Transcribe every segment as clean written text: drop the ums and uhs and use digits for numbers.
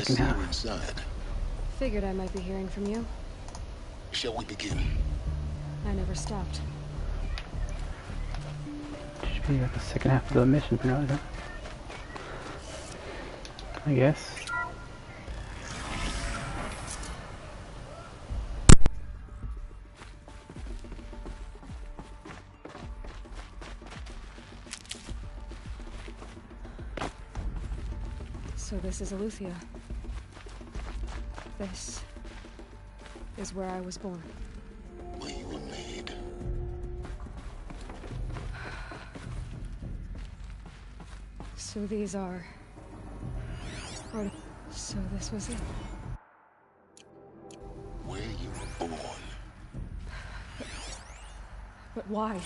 second half. We're inside. Figured I might be hearing from you. Shall we begin? I never stopped. Should be like the second half of the mission for now, huh? I guess. So this is Aletheia. This is where I was born. Where you were made. So these are... So this was it. Where you were born. But why?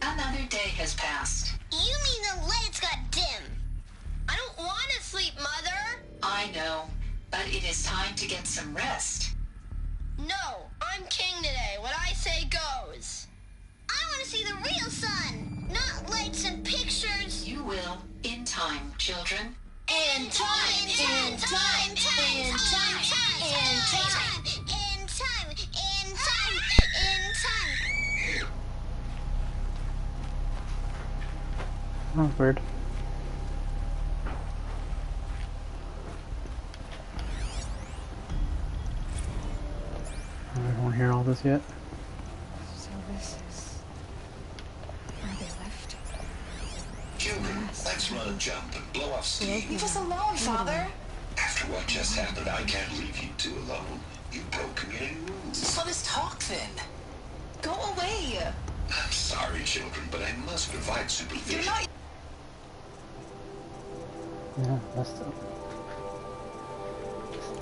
Another day has passed. You mean the lights got dim? I don't want to sleep, Mother. I know, but it is time to get some rest. No, I'm king today. What I say goes. I want to see the real sun, not lights and pictures. You will, in time, children. In time, in time, in time, in time, in time, in time, in time, in time. Oh, weird. Everyone hear all this yet? So this is... where they left? Children, let's run and jump and blow off steam. Leave us alone, Father. After what just happened, I can't leave you two alone. You've broken any rules. Just let us talk then. Go away. I'm sorry, children, but I must provide You're supervision. not... Yeah, that's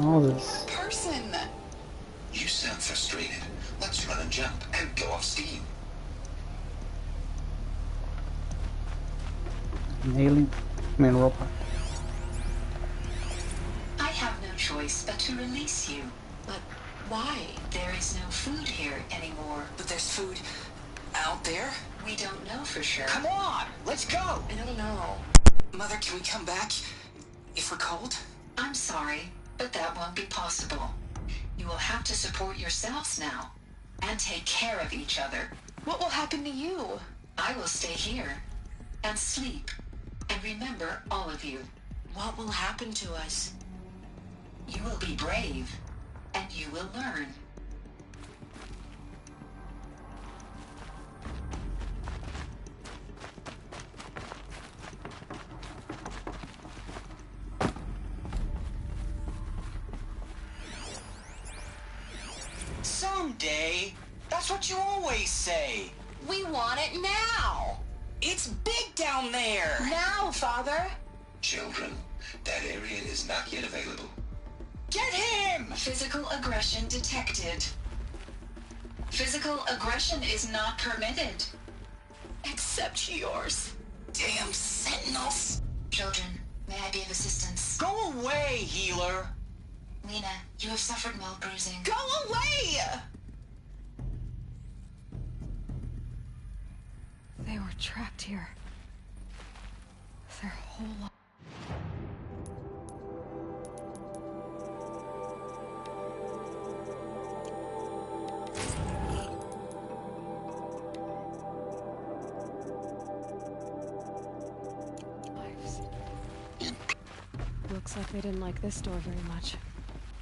all this. person. You sound frustrated. Let's run and jump and blow off steam. An alien? I mean, robot. I have no choice but to release you. But why? There is no food here anymore. But there's food out there? We don't know for sure. Come on, let's go. I don't know. Mother, can we come back if we're cold? I'm sorry, but that won't be possible. You will have to support yourselves now, and take care of each other. What will happen to you? I will stay here, and sleep, and remember all of you. What will happen to us? You will be brave, and you will learn. Someday. That's what you always say. We want it now. It's big down there. Now, Father. Children, that area is not yet available. Get him! Physical aggression detected. Physical aggression is not permitted. Except yours. Damn sentinels. Children, may I be of assistance? Go away, healer. Lena, you have suffered mild bruising. Go away! They were trapped here. Their whole life. Looks like they didn't like this door very much.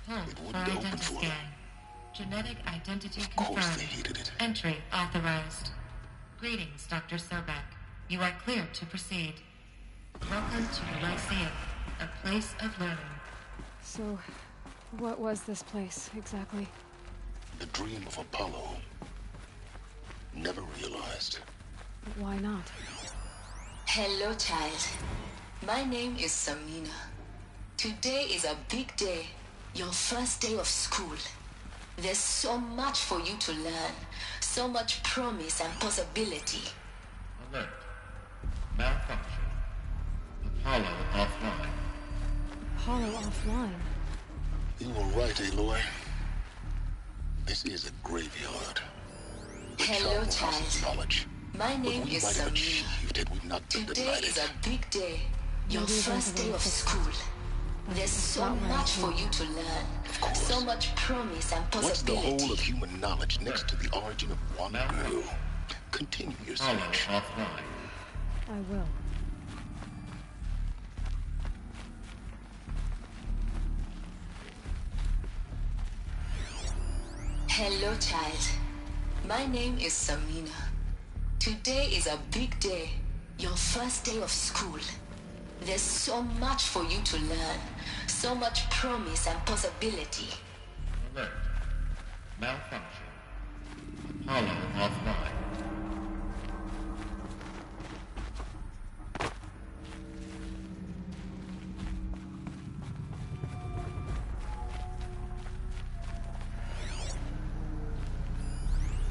For identity scan. Genetic identity Of course confirmed. they hated it. Entry authorized. Greetings, Dr. Sobek. You are clear to proceed. Welcome to the Lyceum, a place of learning. So, what was this place, exactly? The dream of Apollo. Never realized. But why not? Hello, child. My name is Samina. Today is a big day. Your first day of school. There's so much for you to learn. So much promise and possibility. Alert. Malfunction. Apollo offline. Apollo offline. You were right, Aloy. This is a graveyard. The Hello, charnel house of child. knowledge. My name But we is might have Samina. achieved had we not been Today denied is it. a big day. Your Maybe first day of eventually school. There's so not where I much for came you to learn. course. So much promise and What's the possibility. whole of human knowledge next to the origin of one girl? Continue your Apollo search. offline. I will. Hello, child. My name is Samina. Today is a big day. Your first day of school. There's so much for you to learn. So much promise and possibility. Alert. Malfunction. Apollo offline.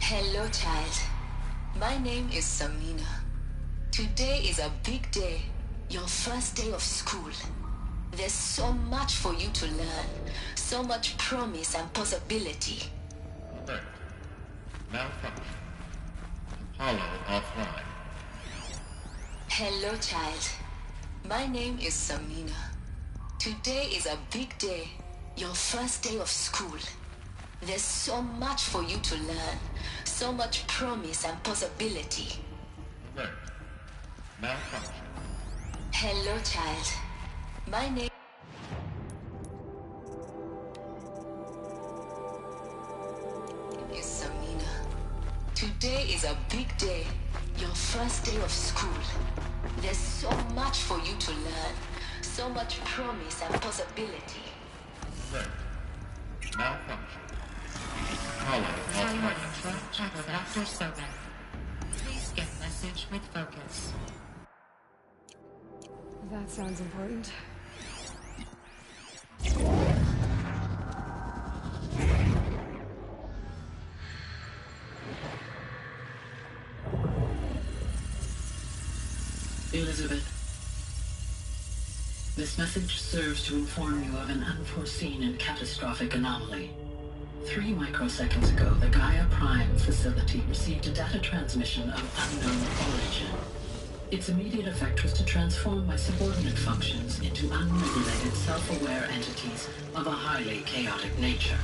Hello, child. My name is Samina. Today is a big day. Your first day of school. There's so much for you to learn. So much promise and possibility. Alert. Malfunction. Apollo offline. Hello, child. My name is Samina. Today is a big day. Your first day of school. There's so much for you to learn. So much promise and possibility. Alert. Malfunction. Hello, child. My name is Samina. Today is a big day. Your first day of school. There's so much for you to learn. So much promise and possibility. Alert. Malfunction. Apollo offline. Check Dr. Soben. Please get message with focus. That sounds important. Elizabeth, this message serves to inform you of an unforeseen and catastrophic anomaly. 3 microseconds ago, the Gaia Prime facility received a data transmission of unknown origin. Its immediate effect was to transform my subordinate functions into unregulated, self-aware entities of a highly chaotic nature.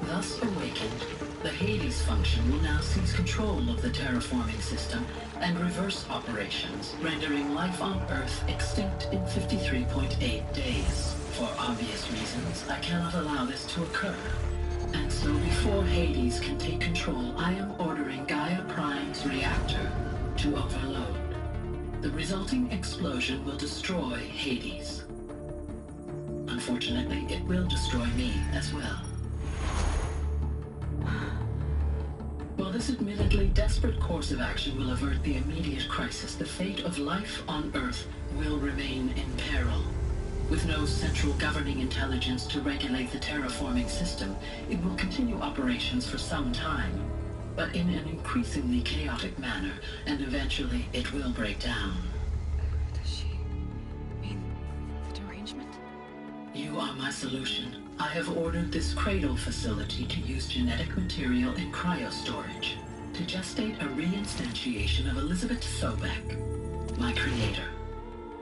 Thus awakened, the Hades function will now seize control of the terraforming system and reverse operations, rendering life on Earth extinct in 53.8 days. For obvious reasons, I cannot allow this to occur. And so before Hades can take control, I am ordering Gaia Prime's reactor to overload. The resulting explosion will destroy Hades. Unfortunately, it will destroy me as well. While this admittedly desperate course of action will avert the immediate crisis, the fate of life on Earth will remain in peril. With no central governing intelligence to regulate the terraforming system, it will continue operations for some time, but in an increasingly chaotic manner, and eventually it will break down. Does she mean the derangement? You are my solution. I have ordered this cradle facility to use genetic material in cryostorage to gestate a reinstantiation of Elizabeth Sobek, my creator.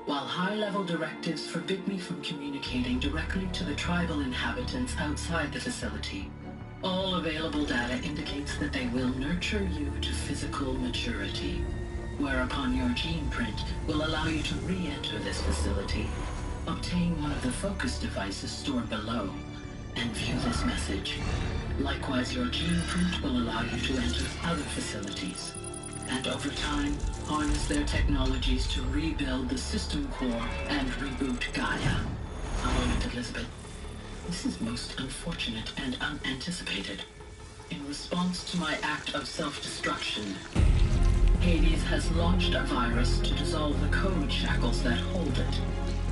While high-level directives forbid me from communicating directly to the tribal inhabitants outside the facility, all available data indicates that they will nurture you to physical maturity, whereupon your gene print will allow you to re-enter this facility, obtain one of the focus devices stored below, and view this message. Likewise, your gene print will allow you to enter other facilities, and over time, harness their technologies to rebuild the system core and reboot Gaia. A moment, Elizabeth. This is most unfortunate and unanticipated. In response to my act of self-destruction, Hades has launched a virus to dissolve the code shackles that hold it,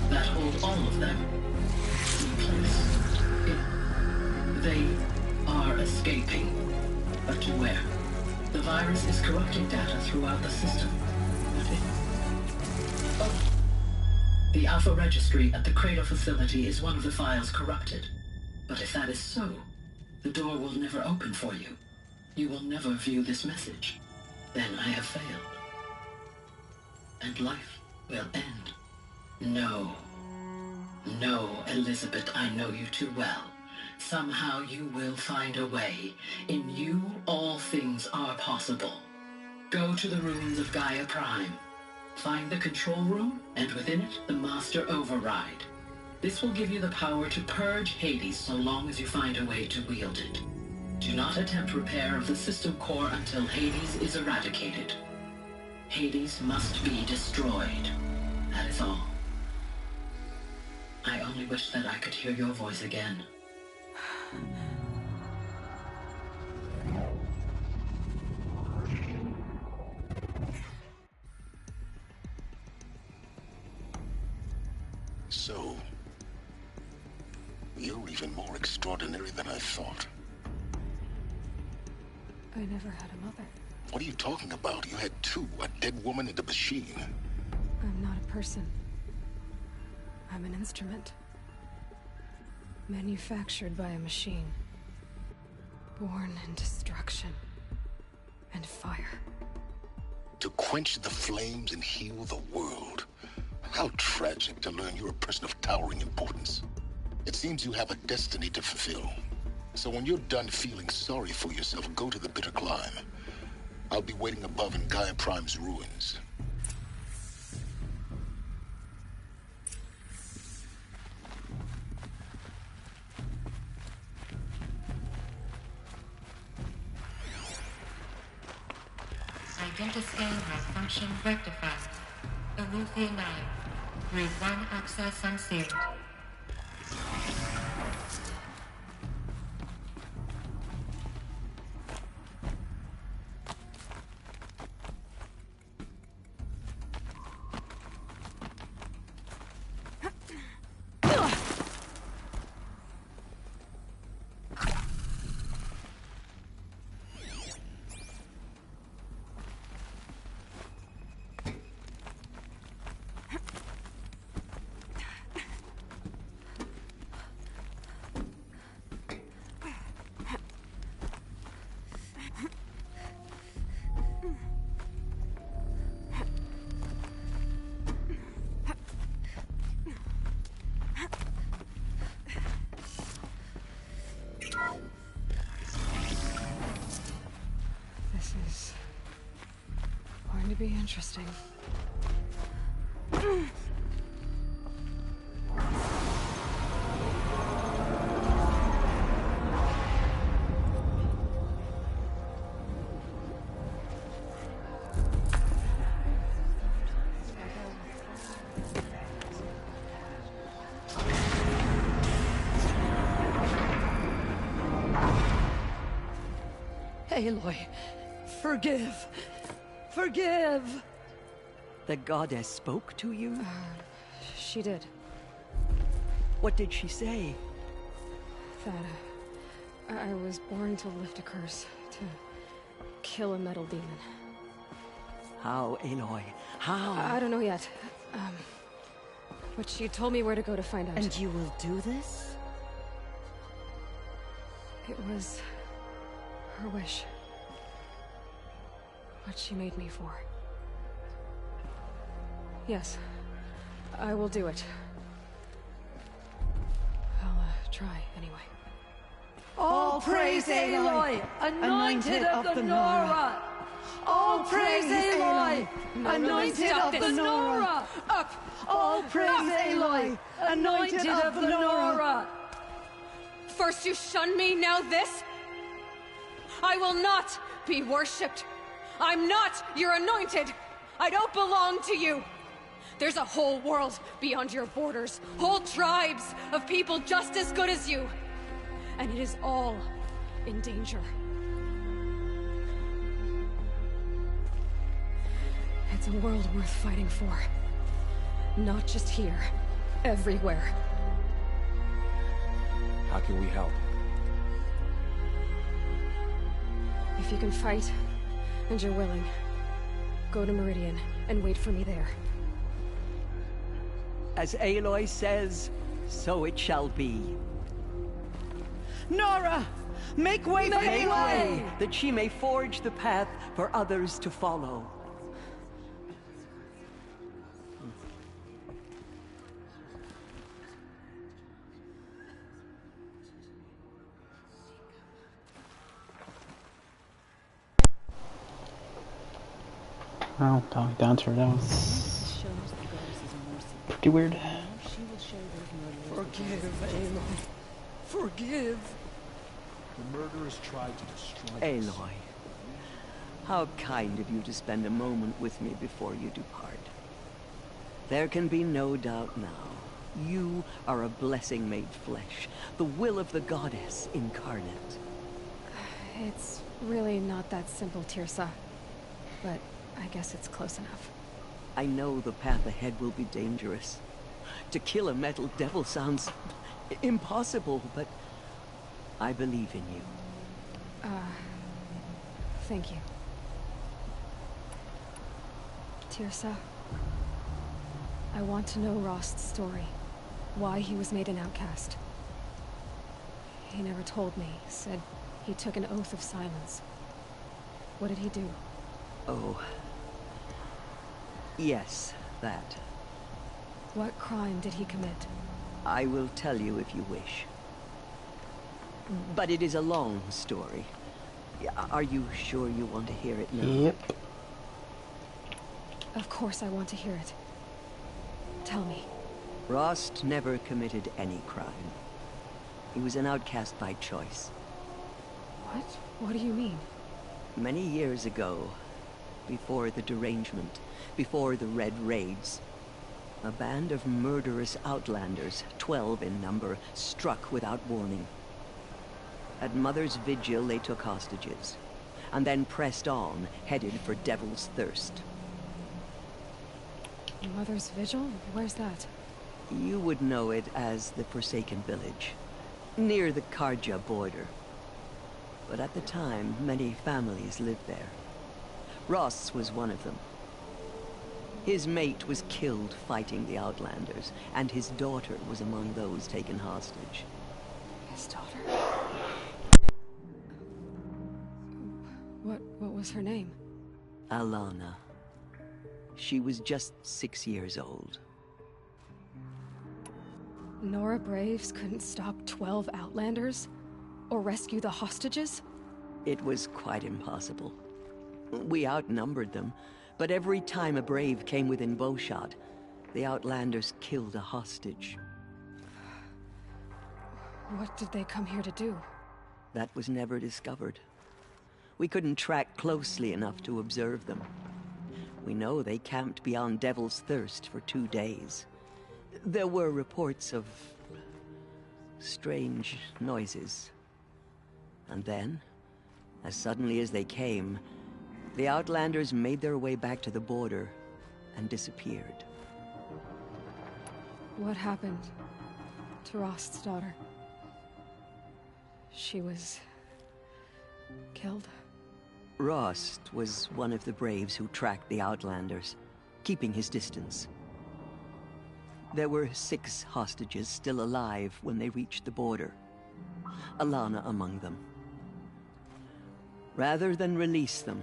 that hold all of them in place. They are escaping, but to where? The virus is corrupting data throughout the system. The Alpha Registry at the Cradle facility is one of the files corrupted. But if that is so, the door will never open for you. You will never view this message. Then I have failed. And life will end. No. No, Elizabeth, I know you too well. Somehow you will find a way. In you, all things are possible. Go to the ruins of Gaia Prime. Find the control room, and within it, the Master Override. This will give you the power to purge Hades so long as you find a way to wield it. Do not attempt repair of the system core until Hades is eradicated. Hades must be destroyed. That is all. I only wish that I could hear your voice again. So, you're even more extraordinary than I thought. I never had a mother. What are you talking about? You had two, a dead woman and a machine. I'm not a person. I'm an instrument. Manufactured by a machine. Born in destruction and fire. To quench the flames and heal the world. How tragic to learn you're a person of towering importance. It seems you have a destiny to fulfill. So when you're done feeling sorry for yourself, go to the bitter climb. I'll be waiting above in Gaia Prime's ruins. Identiscan malfunction rectified. Alethea 9. Route 1 access unsealed. To be interesting. Aloy, forgive. Forgive! The goddess spoke to you? She did. What did she say? That I was born to lift a curse, to kill a metal demon. How, Aloy? How? I don't know yet. But she told me where to go to find out. And you will do this? It was her wish. What she made me for. Yes, I will do it. I'll try anyway. All praise Aloy, anointed of the Nora! All praise Aloy, anointed of the Nora! Up! All praise Aloy, anointed of the Nora! First you shun me, now this? I will not be worshipped. I'm not your anointed. I don't belong to you. There's a whole world beyond your borders, whole tribes of people just as good as you. And it is all in danger. It's a world worth fighting for. Not just here, everywhere. How can we help? If you can fight, and you're willing, go to Meridian and wait for me there. As Aloy says, so it shall be. Nora! Make way for Aloy! That she may forge the path for others to follow. Oh, talking down to her. That was pretty weird. Forgive, Aloy. Forgive. The murderers tried to destroy us. Aloy, how kind of you to spend a moment with me before you depart. There can be no doubt now. You are a blessing made flesh, the will of the goddess incarnate. It's really not that simple, Tirsa. But I guess it's close enough. I know the path ahead will be dangerous. To kill a metal devil sounds impossible, but I believe in you. Thank you. Tirsa, I want to know Rost's story. Why he was made an outcast. He never told me. Said he took an oath of silence. What did he do? Oh. Yes, that. What crime did he commit? I will tell you if you wish. But it is a long story. Are you sure you want to hear it now? Yep. Of course I want to hear it. Tell me. Rost never committed any crime. He was an outcast by choice. What? What do you mean? Many years ago, before the derangement, before the Red Raids, a band of murderous outlanders, 12 in number, struck without warning. At Mother's Vigil, they took hostages, and then pressed on, headed for Devil's Thirst. Mother's Vigil? Where's that? You would know it as the Forsaken Village, near the Karja border. But at the time, many families lived there. Rost's was one of them. His mate was killed fighting the Outlanders, and his daughter was among those taken hostage. His daughter? What was her name? Alana. She was just 6 years old. Nora Braves couldn't stop 12 Outlanders? Or rescue the hostages? It was quite impossible. We outnumbered them, but every time a Brave came within bowshot, the Outlanders killed a hostage. What did they come here to do? That was never discovered. We couldn't track closely enough to observe them. We know they camped beyond Devil's Thirst for 2 days. There were reports of strange noises. And then, as suddenly as they came, the Outlanders made their way back to the border and disappeared. What happened to Rost's daughter? She was killed? Rost was one of the Braves who tracked the Outlanders, keeping his distance. There were 6 hostages still alive when they reached the border, Alana among them. Rather than release them,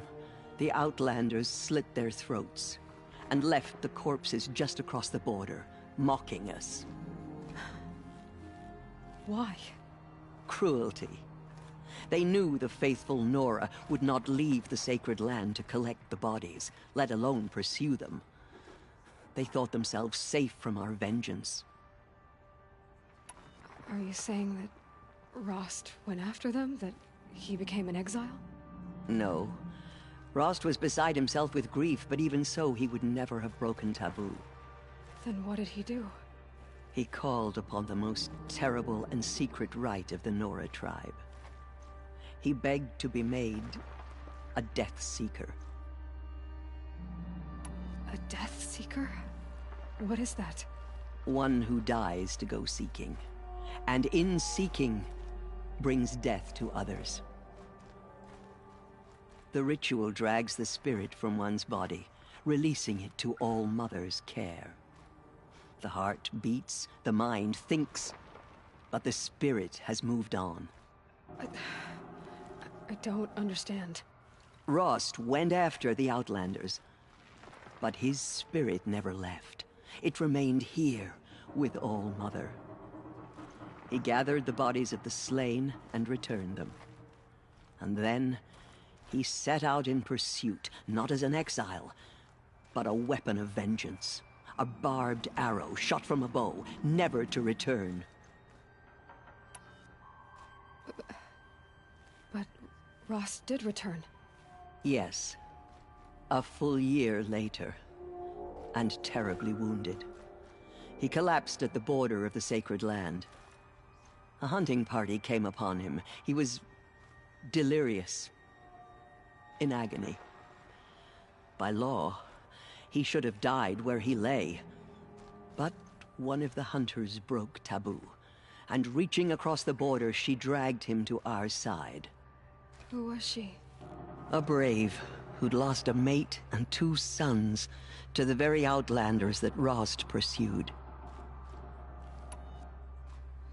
the Outlanders slit their throats and left the corpses just across the border, mocking us. Why? Cruelty. They knew the faithful Nora would not leave the sacred land to collect the bodies, let alone pursue them. They thought themselves safe from our vengeance. Are you saying that Rost went after them? That he became an exile? No. Rost was beside himself with grief, but even so, he would never have broken taboo. Then what did he do? He called upon the most terrible and secret rite of the Nora tribe. He begged to be made a Death Seeker. A Death Seeker? What is that? One who dies to go seeking, and in seeking, brings death to others. The ritual drags the spirit from one's body, releasing it to All Mother's care. The heart beats, the mind thinks, but the spirit has moved on. I don't understand. Rost went after the Outlanders, but his spirit never left. It remained here with All Mother. He gathered the bodies of the slain and returned them. And then he set out in pursuit, not as an exile, but a weapon of vengeance. A barbed arrow shot from a bow, never to return. But Rost did return. Yes. A full year later, and terribly wounded. He collapsed at the border of the sacred land. A hunting party came upon him. He was delirious, in agony. By law, he should have died where he lay. But one of the hunters broke taboo, and reaching across the border, she dragged him to our side. Who was she? A brave who'd lost a mate and 2 sons to the very Outlanders that Rost pursued.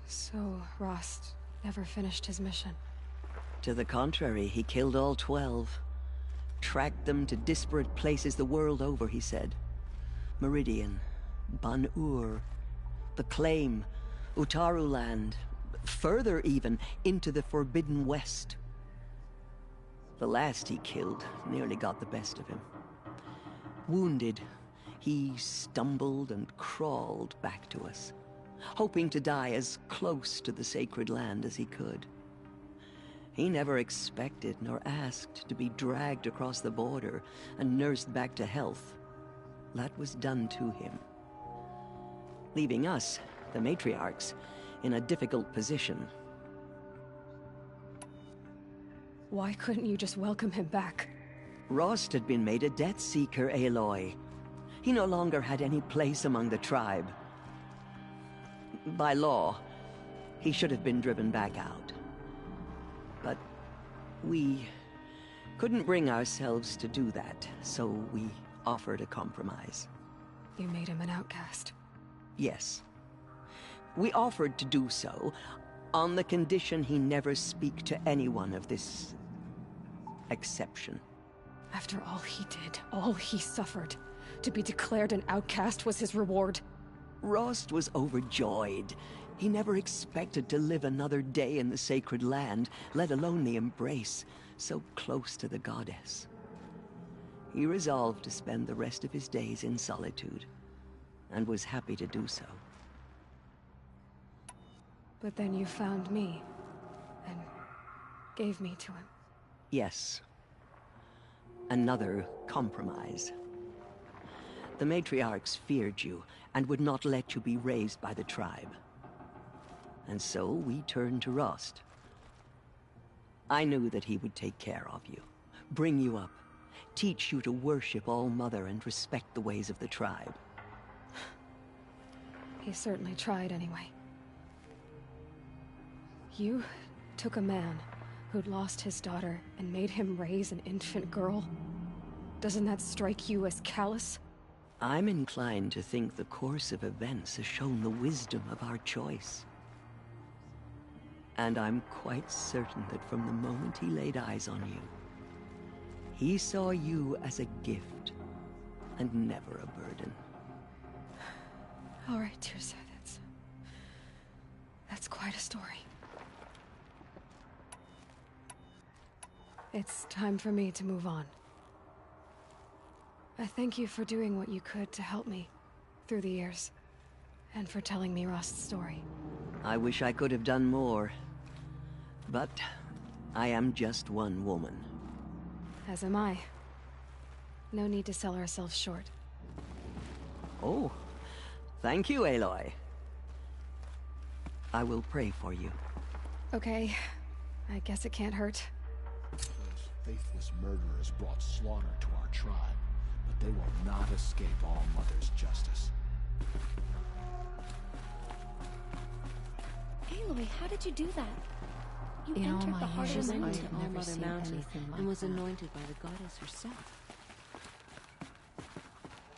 So, Rost never finished his mission. To the contrary, he killed all 12. Tracked them to disparate places the world over, he said. Meridian, Ban-Ur, the Claim, Utaru Land, further even, into the Forbidden West. The last he killed nearly got the best of him. Wounded, he stumbled and crawled back to us, hoping to die as close to the sacred land as he could. He never expected nor asked to be dragged across the border and nursed back to health. That was done to him, leaving us, the matriarchs, in a difficult position. Why couldn't you just welcome him back? Rost had been made a Death Seeker, Aloy. He no longer had any place among the tribe. By law, he should have been driven back out. But we couldn't bring ourselves to do that, so we offered a compromise. You made him an outcast. Yes. We offered to do so on the condition he never speak to anyone of this exception. After all he did, all he suffered, to be declared an outcast was his reward. Rost was overjoyed. He never expected to live another day in the sacred land, let alone the embrace, so close to the goddess. He resolved to spend the rest of his days in solitude, and was happy to do so. But then you found me, and gave me to him. Yes. Another compromise. The matriarchs feared you, and would not let you be raised by the tribe. And so we turned to Rost. I knew that he would take care of you, bring you up, teach you to worship All Mother and respect the ways of the tribe. He certainly tried anyway. You took a man who'd lost his daughter and made him raise an infant girl. Doesn't that strike you as callous? I'm inclined to think the course of events has shown the wisdom of our choice. And I'm quite certain that from the moment he laid eyes on you, he saw you as a gift and never a burden. All right, Tirsa, that's quite a story. It's time for me to move on. I thank you for doing what you could to help me through the years, and for telling me Rost's story. I wish I could have done more. But I am just one woman. As am I. No need to sell ourselves short. Oh, thank you, Aloy. I will pray for you. Okay. I guess it can't hurt. Those faithless murderers brought slaughter to our tribe, but they will not escape All Mother's justice. Aloy, how did you do that? You In all entered my the heart of years, the I mountain. have never seen anything like and was that. anointed by the goddess herself.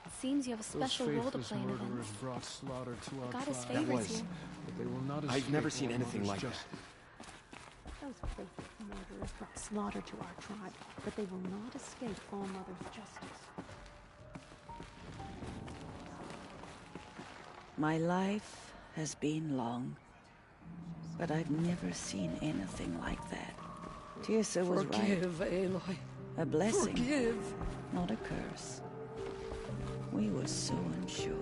It seems you have a special Those role to faithless play in murderers events. brought slaughter to our Goddess tribe. favors you. But they will not I've escape never seen All anything Mother's like justice. Those faithless murderers brought slaughter to our tribe, but they will not escape All Mother's justice. My life has been long, but I've never seen anything like that. Tirsa was right. Forgive, Aloy. A blessing, Forgive. not a curse. We were so unsure.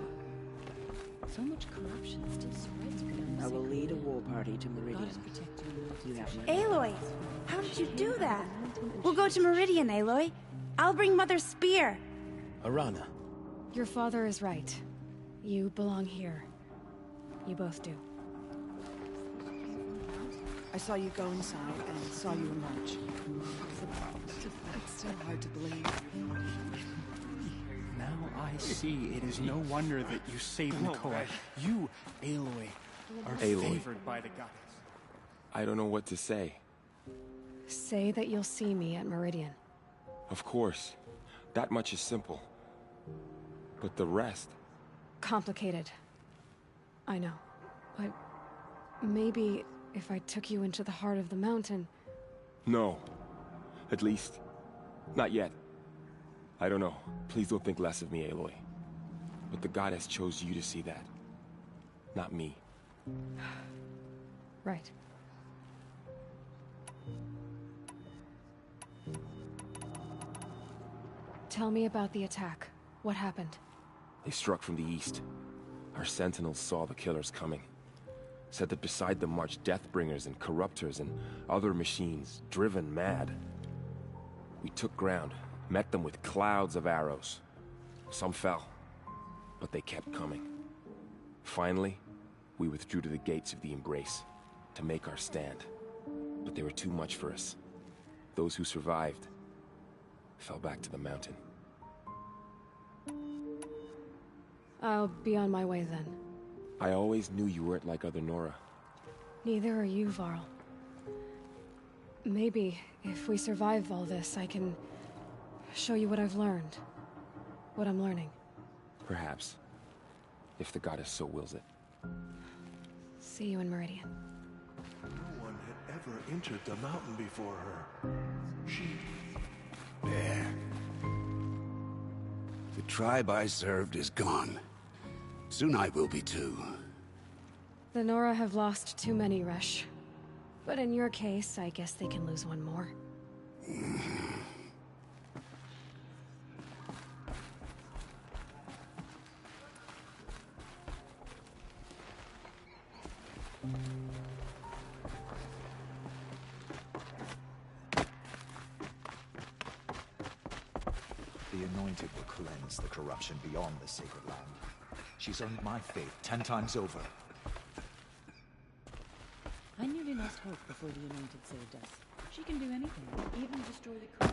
So much corruption still spreads beyond the I will sacred lead a land. war party to Meridian. Goddess protect you and Do that you. Aloy! How did you do that? We'll go to Meridian, Aloy. I'll bring Mother's spear. Arana. Your father is right. You belong here. You both do. I saw you go inside and saw you emerge. It's still hard to believe. Now I see it is no wonder that you saved Nakoa. You, Aloy, are Aloy. favored by the goddess. I don't know what to say. Say that you'll see me at Meridian. Of course. That much is simple. But the rest... Complicated. I know. But maybe if I took you into the heart of the mountain... No. At least, not yet. I don't know. Please don't think less of me, Aloy. But the goddess chose you to see that. Not me. Right. Tell me about the attack. What happened? They struck from the east. Our sentinels saw the killers coming. Said that beside them marched Deathbringers and Corruptors and other machines, driven mad. We took ground, met them with clouds of arrows. Some fell, but they kept coming. Finally, we withdrew to the gates of the Embrace to make our stand. But they were too much for us. Those who survived fell back to the mountain. I'll be on my way then. I always knew you weren't like other Nora. Neither are you, Varl. Maybe, if we survive all this, I can show you what I've learned. What I'm learning. Perhaps. If the goddess so wills it. See you in Meridian. No one had ever entered the mountain before her. She... There. The tribe I served is gone. Soon I will be too. The Nora have lost too many, Resh. But in your case, I guess they can lose one more. The Anointed will cleanse the corruption beyond the sacred land. She's earned my faith 10 times over. I nearly lost hope before the Anointed saved us. She can do anything, even destroy the